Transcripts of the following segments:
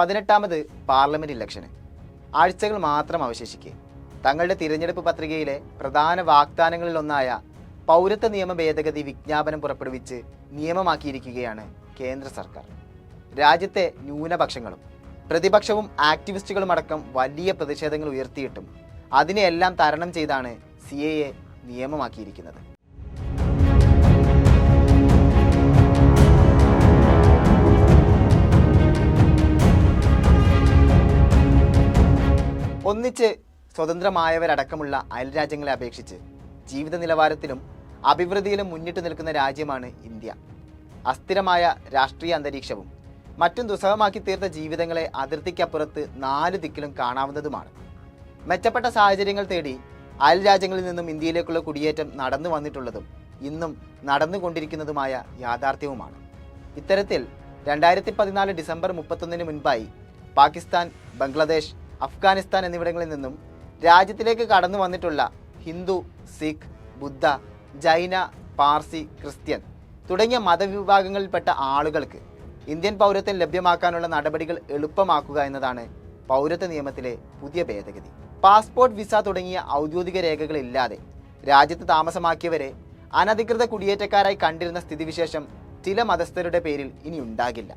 18ാമത് parliament ഇലക്ഷന് ആഴ്ചകൾ മാത്രം അവശേഷിക്കെ തങ്ങളുടെ തിരഞ്ഞെടുപ്പ് പത്രികയിലെ പ്രധാന വാഗ്ദാനങ്ങളിലൊന്നായ പൗരത്വ നിയമ ഭേദഗതി വിജ്ഞാപനം പുറപ്പെടുവിച്ച് നിയമമാക്കിയിരിക്കുകയാണ് കേന്ദ്ര സർക്കാർ. രാജ്യത്തെ ന്യൂനപക്ഷങ്ങളും പ്രതിപക്ഷവും ആക്ടിവിസ്റ്റുകളും അടക്കം വലിയ പ്രതിഷേധങ്ങൾ ഉയർത്തിയിട്ടും അതിനെയെല്ലാം തരണം ചെയ്താണ് CAA നിയമമാക്കിയിരിക്കുന്നത്. ഒന്നിച്ച് സ്വതന്ത്രമായവരടക്കമുള്ള അയൽരാജ്യങ്ങളെ അപേക്ഷിച്ച് ജീവിത നിലവാരത്തിലും അഭിവൃദ്ധിയിലും മുന്നിട്ട് നിൽക്കുന്ന രാജ്യമാണ് ഇന്ത്യ. അസ്ഥിരമായ രാഷ്ട്രീയ അന്തരീക്ഷവും മറ്റും ദുസ്സഹമാക്കി തീർത്ത ജീവിതങ്ങളെ അതിർത്തിക്കപ്പുറത്ത് 4 ദിക്കിലും കാണാവുന്നതുമാണ്. മെച്ചപ്പെട്ട സാഹചര്യങ്ങൾ തേടി അയൽ രാജ്യങ്ങളിൽ നിന്നും ഇന്ത്യയിലേക്കുള്ള കുടിയേറ്റം നടന്നു വന്നിട്ടുള്ളതും ഇന്നും നടന്നുകൊണ്ടിരിക്കുന്നതുമായ യാഥാർത്ഥ്യവുമാണ്. ഇത്തരത്തിൽ 2014 ഡിസംബർ 31 മുൻപായി പാകിസ്ഥാൻ, ബംഗ്ലാദേശ്, അഫ്ഗാനിസ്ഥാൻ എന്നിവിടങ്ങളിൽ നിന്നും രാജ്യത്തിലേക്ക് കടന്നു വന്നിട്ടുള്ള ഹിന്ദു, സിഖ്, ബുദ്ധ, ജൈന, പാർസി, ക്രിസ്ത്യൻ തുടങ്ങിയ മതവിഭാഗങ്ങളിൽപ്പെട്ട ആളുകൾക്ക് ഇന്ത്യൻ പൗരത്വം ലഭ്യമാക്കാനുള്ള നടപടികൾ എളുപ്പമാക്കുക എന്നതാണ് പൗരത്വ നിയമത്തിലെ പുതിയ ഭേദഗതി. പാസ്പോർട്ട്, വിസ തുടങ്ങിയ ഔദ്യോഗിക രേഖകളില്ലാതെ രാജ്യത്ത് താമസമാക്കിയവരെ അനധികൃത കുടിയേറ്റക്കാരായി കണ്ടിരുന്ന സ്ഥിതിവിശേഷം ചില മതസ്ഥരുടെ പേരിൽ ഇനി ഉണ്ടാകില്ല.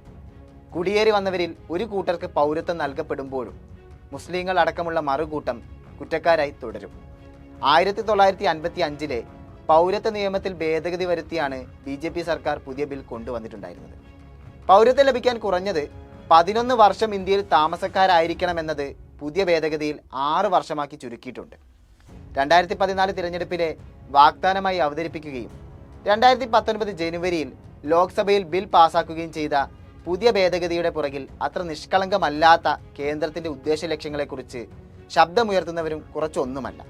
കുടിയേറി വന്നവരിൽ ഒരു കൂട്ടർക്ക് പൗരത്വം നൽകപ്പെടുമ്പോഴും മുസ്ലിങ്ങൾ അടക്കമുള്ള മറുകൂട്ടം കുറ്റക്കാരായി തുടരും. 1955 പൗരത്വ നിയമത്തിൽ ഭേദഗതി വരുത്തിയാണ് BJP സർക്കാർ പുതിയ ബിൽ കൊണ്ടുവന്നിട്ടുണ്ടായിരുന്നത്. പൗരത്വം ലഭിക്കാൻ കുറഞ്ഞത് 11 വർഷം ഇന്ത്യയിൽ താമസക്കാരായിരിക്കണമെന്നത് പുതിയ ഭേദഗതിയിൽ 6 വർഷമാക്കി ചുരുക്കിയിട്ടുണ്ട്. 2014 തിരഞ്ഞെടുപ്പിലെ വാഗ്ദാനമായി അവതരിപ്പിക്കുകയും 2019 ജനുവരിയിൽ ലോക്സഭയിൽ ബിൽ പാസാക്കുകയും ചെയ്ത പുതിയ ഭേദഗതിയുടെ പുറകിൽ അത്ര നിഷ്കളങ്കമല്ലാത്ത കേന്ദ്രത്തിന്റെ ഉദ്ദേശ ലക്ഷ്യങ്ങളെക്കുറിച്ച് ശബ്ദമുയർത്തുന്നവരും കുറച്ചൊന്നുമല്ല.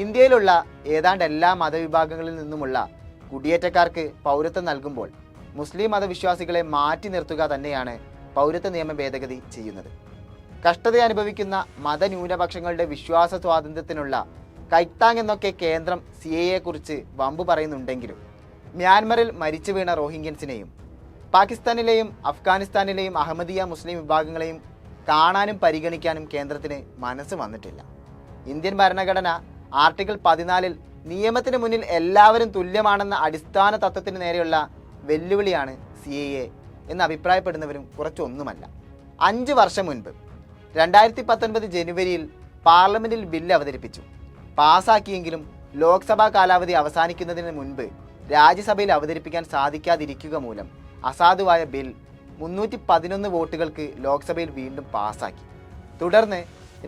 ഇന്ത്യയിലുള്ള ഏതാണ്ട് എല്ലാ മതവിഭാഗങ്ങളിൽ നിന്നുമുള്ള കുടിയേറ്റക്കാർക്ക് പൗരത്വം നൽകുമ്പോൾ മുസ്ലിം മതവിശ്വാസികളെ മാറ്റി നിർത്തുക തന്നെയാണ് പൗരത്വ നിയമ ഭേദഗതി ചെയ്യുന്നത്. കഷ്ടത അനുഭവിക്കുന്ന മതന്യൂനപക്ഷങ്ങളുടെ വിശ്വാസ സ്വാതന്ത്ര്യത്തിനുള്ള കൈത്താങ് എന്നൊക്കെ കേന്ദ്രം CAA-യെക്കുറിച്ച് വമ്പു പറയുന്നുണ്ടെങ്കിലും മ്യാൻമറിൽ മരിച്ചു വീണ റോഹിംഗ്യൻസിനെയും പാകിസ്ഥാനിലെയും അഫ്ഗാനിസ്ഥാനിലെയും അഹമ്മദിയ മുസ്ലിം വിഭാഗങ്ങളെയും കാണാനും പരിഗണിക്കാനും കേന്ദ്രത്തിന് മനസ്സ് വന്നിട്ടില്ല. ഇന്ത്യൻ ഭരണഘടന ആർട്ടിക്കിൾ 14 നിയമത്തിന് മുന്നിൽ എല്ലാവരും തുല്യമാണെന്ന അടിസ്ഥാന തത്വത്തിന് നേരെയുള്ള വെല്ലുവിളിയാണ് CAA എന്ന് അഭിപ്രായപ്പെടുന്നവരും കുറച്ചൊന്നുമല്ല. 5 വർഷം മുൻപ് 2019 ജനുവരിയിൽ പാർലമെന്റിൽ ബില്ല് അവതരിപ്പിച്ചു. പാസാക്കിയെങ്കിലും ലോക്സഭാ കാലാവധി അവസാനിക്കുന്നതിന് മുൻപ് രാജ്യസഭയിൽ അവതരിപ്പിക്കാൻ സാധിക്കാതിരിക്കുക മൂലം അസാധുവായ ബിൽ 311 വോട്ടുകൾക്ക് ലോക്സഭയിൽ വീണ്ടും പാസാക്കി. തുടർന്ന്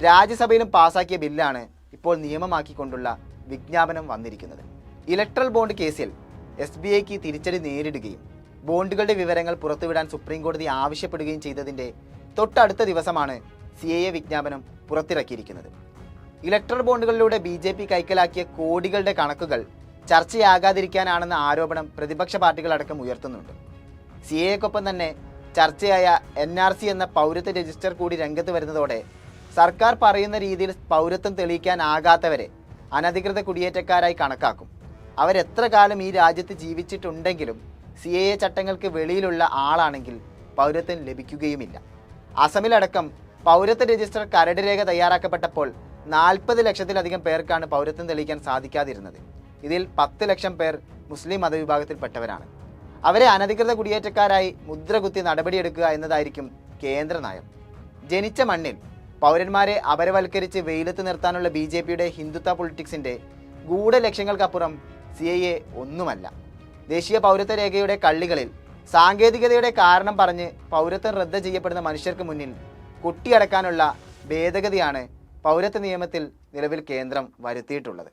രാജ്യസഭയിലും പാസാക്കിയ ബില്ലാണ് ഇപ്പോൾ നിയമമാക്കിക്കൊണ്ടുള്ള വിജ്ഞാപനം വന്നിരിക്കുന്നത്. ഇലക്ട്രൽ ബോണ്ട് കേസിൽ SBIക്ക് തിരിച്ചടി നേരിടുകയും ബോണ്ടുകളുടെ വിവരങ്ങൾ പുറത്തുവിടാൻ സുപ്രീം കോടതി ആവശ്യപ്പെടുകയും ചെയ്തതിൻ്റെ തൊട്ടടുത്ത ദിവസമാണ് CAA വിജ്ഞാപനം പുറത്തിറക്കിയിരിക്കുന്നത്. ഇലക്ട്രൽ ബോണ്ടുകളിലൂടെ BJP കൈക്കലാക്കിയ കോടികളുടെ കണക്കുകൾ ചർച്ചയാകാതിരിക്കാനാണെന്ന ആരോപണം പ്രതിപക്ഷ പാർട്ടികളടക്കം ഉയർത്തുന്നുണ്ട്. CAA-ക്കൊപ്പം തന്നെ ചർച്ചയായ NRC എന്ന പൗരത്വ രജിസ്റ്റർ കൂടി രംഗത്ത് വരുന്നതോടെ സർക്കാർ പറയുന്ന രീതിയിൽ പൗരത്വം തെളിയിക്കാനാകാത്തവരെ അനധികൃത കുടിയേറ്റക്കാരായി കണക്കാക്കും. അവരെത്ര കാലം ഈ രാജ്യത്ത് ജീവിച്ചിട്ടുണ്ടെങ്കിലും CAA ചട്ടങ്ങൾക്ക് വെളിയിലുള്ള ആളാണെങ്കിൽ പൗരത്വം ലഭിക്കുകയുമില്ല. അസമിലടക്കം പൗരത്വ രജിസ്റ്റർ കരട് രേഖ തയ്യാറാക്കപ്പെട്ടപ്പോൾ 40 ലക്ഷത്തിലധികം പേർക്കാണ് പൗരത്വം തെളിയിക്കാൻ സാധിക്കാതിരുന്നത്. ഇതിൽ 10 ലക്ഷം പേർ മുസ്ലിം മതവിഭാഗത്തിൽപ്പെട്ടവരാണ്. അവരെ അനധികൃത കുടിയേറ്റക്കാരായി മുദ്രകുത്തി നടപടിയെടുക്കുക എന്നതായിരിക്കും കേന്ദ്ര നയം. ജനിച്ച മണ്ണിൽ പൗരന്മാരെ അപരവൽക്കരിച്ച് വെയിലത്ത് നിർത്താനുള്ള BJPയുടെ ഹിന്ദുത്വ പൊളിറ്റിക്സിന്റെ ഗൂഢലക്ഷ്യങ്ങൾക്കപ്പുറം CAA ഒന്നുമല്ല. ദേശീയ പൗരത്വ രേഖയുടെ കള്ളികളിൽ സാങ്കേതികതയുടെ കാരണം പറഞ്ഞ് പൗരത്വം റദ്ദ് ചെയ്യപ്പെടുന്ന മനുഷ്യർക്ക് മുന്നിൽ കുട്ടിയടക്കാനുള്ള ഭേദഗതിയാണ് പൗരത്വ നിയമത്തിൽ നിലവിൽ കേന്ദ്രം വരുത്തിയിട്ടുള്ളത്.